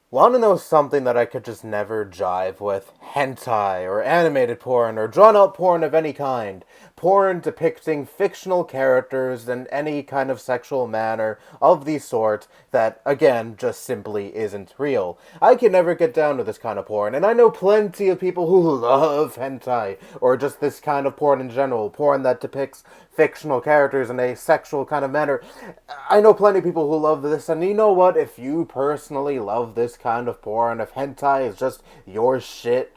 Want to know something that I could just never jive with? Hentai, or animated porn, or drawn out porn of any kind. Porn depicting fictional characters in any kind of sexual manner of the sort that, again, just simply isn't real. I can never get down to this kind of porn, and I know plenty of people who love hentai, or just this kind of porn in general. Porn that depicts fictional characters in a sexual kind of manner. I know plenty of people who love this, and you know what? If you personally love this kind of porn, if hentai is just your shit,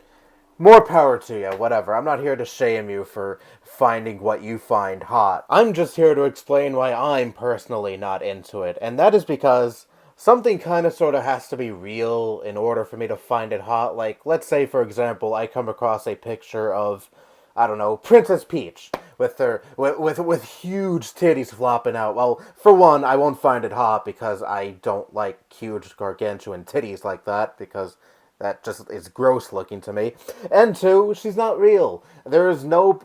more power to you, whatever. I'm not here to shame you for finding what you find hot. I'm just here to explain why I'm personally not into it, and that is because something kind of sort of has to be real in order for me to find it hot. Like, let's say, for example, I come across a picture of, I don't know, Princess Peach with her with huge titties flopping out. Well, for one, I won't find it hot because I don't like huge gargantuan titties like that because that just is gross looking to me. And two, she's not real. There is no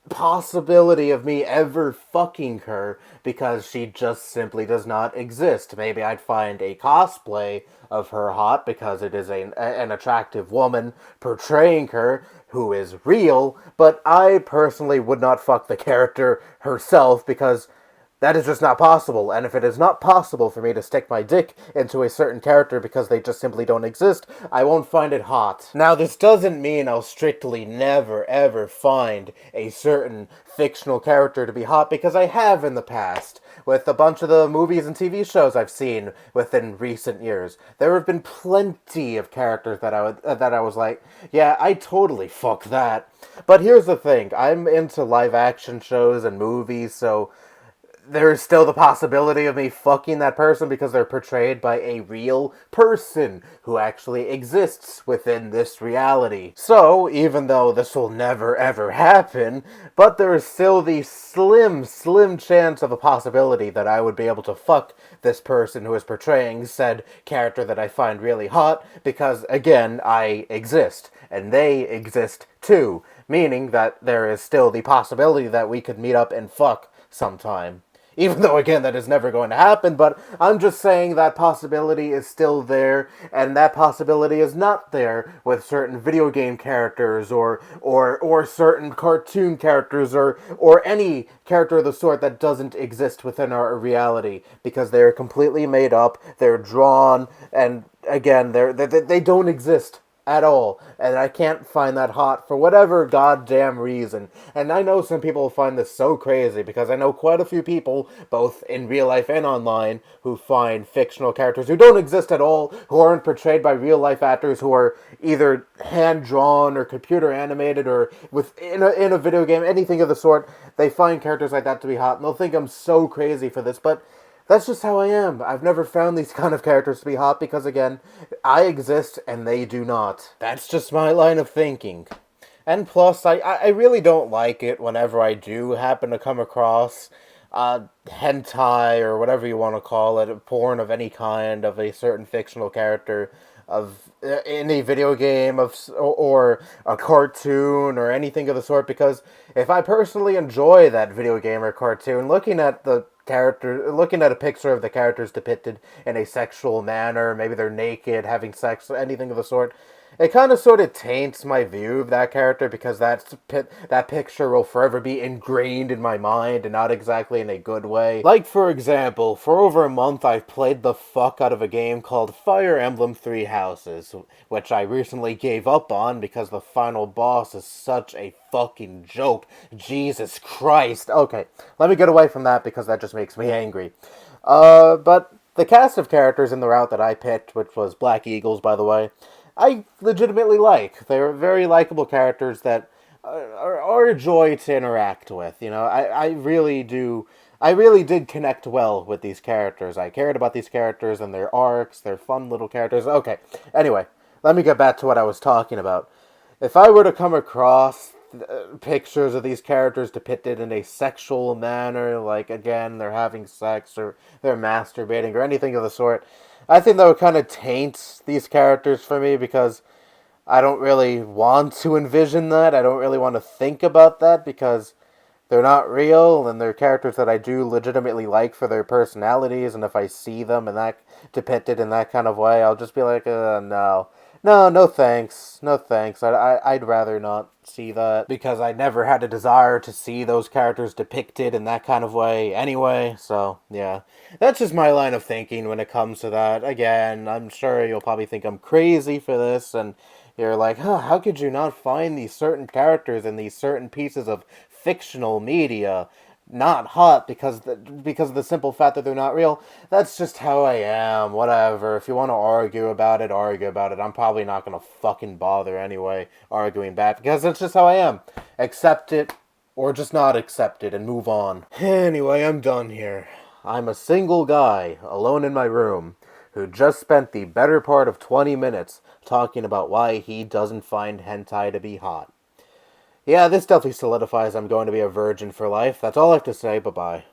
possibility of me ever fucking her because she just simply does not exist. Maybe I'd find a cosplay of her hot because it is an attractive woman portraying her who is real, but I personally would not fuck the character herself because that is just not possible, and if it is not possible for me to stick my dick into a certain character because they just simply don't exist, I won't find it hot. Now, this doesn't mean I'll strictly never ever find a certain fictional character to be hot, because I have in the past, with a bunch of the movies and TV shows I've seen within recent years. There have been plenty of characters that I was like, yeah, I totally fuck that. But here's the thing, I'm into live action shows and movies, so there's still the possibility of me fucking that person because they're portrayed by a real person who actually exists within this reality. So, even though this will never ever happen, but there is still the slim chance of a possibility that I would be able to fuck this person who is portraying said character that I find really hot because, again, I exist, and they exist too, meaning that there is still the possibility that we could meet up and fuck sometime. Even though, again, that is never going to happen, but I'm just saying that possibility is still there, and that possibility is not there with certain video game characters, or certain cartoon characters, or any character of the sort that doesn't exist within our reality, because they're completely made up, they're drawn, and again, they don't exist at all, and I can't find that hot for whatever goddamn reason. And I know some people find this so crazy because I know quite a few people, both in real life and online, who find fictional characters who don't exist at all, who aren't portrayed by real life actors, who are either hand drawn or computer animated or in a video game, anything of the sort. They find characters like that to be hot, and they'll think I'm so crazy for this, but that's just how I am. I've never found these kind of characters to be hot because, again, I exist and they do not. That's just my line of thinking. And plus, I really don't like it whenever I do happen to come across hentai or whatever you want to call it, porn of any kind of a certain fictional character of in a video game or a cartoon or anything of the sort, because if I personally enjoy that video game or cartoon, looking at a picture of the characters depicted in a sexual manner, maybe they're naked, having sex, anything of the sort, it kind of sort of taints my view of that character because that picture will forever be ingrained in my mind and not exactly in a good way. Like, for example, for over a month I've played the fuck out of a game called Fire Emblem Three Houses, which I recently gave up on because the final boss is such a fucking joke. Jesus Christ. Okay, let me get away from that because that just makes me angry. But the cast of characters in the route that I picked, which was Black Eagles, by the way, I legitimately like. They're very likable characters that are a joy to interact with. You know, I really do. I really did connect well with these characters. I cared about these characters and their arcs. They're fun little characters. Okay, anyway, let me get back to what I was talking about. If I were to come across pictures of these characters depicted in a sexual manner, like, again, they're having sex or they're masturbating or anything of the sort, I think that would kind of taint these characters for me because I don't really want to envision that. I don't really want to think about that because they're not real, and they're characters that I do legitimately like for their personalities, and if I see them in that depicted in that kind of way, I'll just be like, no. No, no thanks. No thanks. I'd rather not see that because I never had a desire to see those characters depicted in that kind of way anyway. So, yeah. That's just my line of thinking when it comes to that. Again, I'm sure you'll probably think I'm crazy for this, and you're like, huh, how could you not find these certain characters in these certain pieces of fictional media not hot because of the simple fact that they're not real? That's just how I am. Whatever. If you want to argue about it, argue about it. I'm probably not gonna fucking bother anyway arguing back because that's just how I am. Accept it or just not accept it and move on. Anyway, I'm done here. I'm a single guy alone in my room who just spent the better part of 20 minutes talking about why he doesn't find hentai to be hot. Yeah, this definitely solidifies I'm going to be a virgin for life. That's all I have to say. Bye-bye.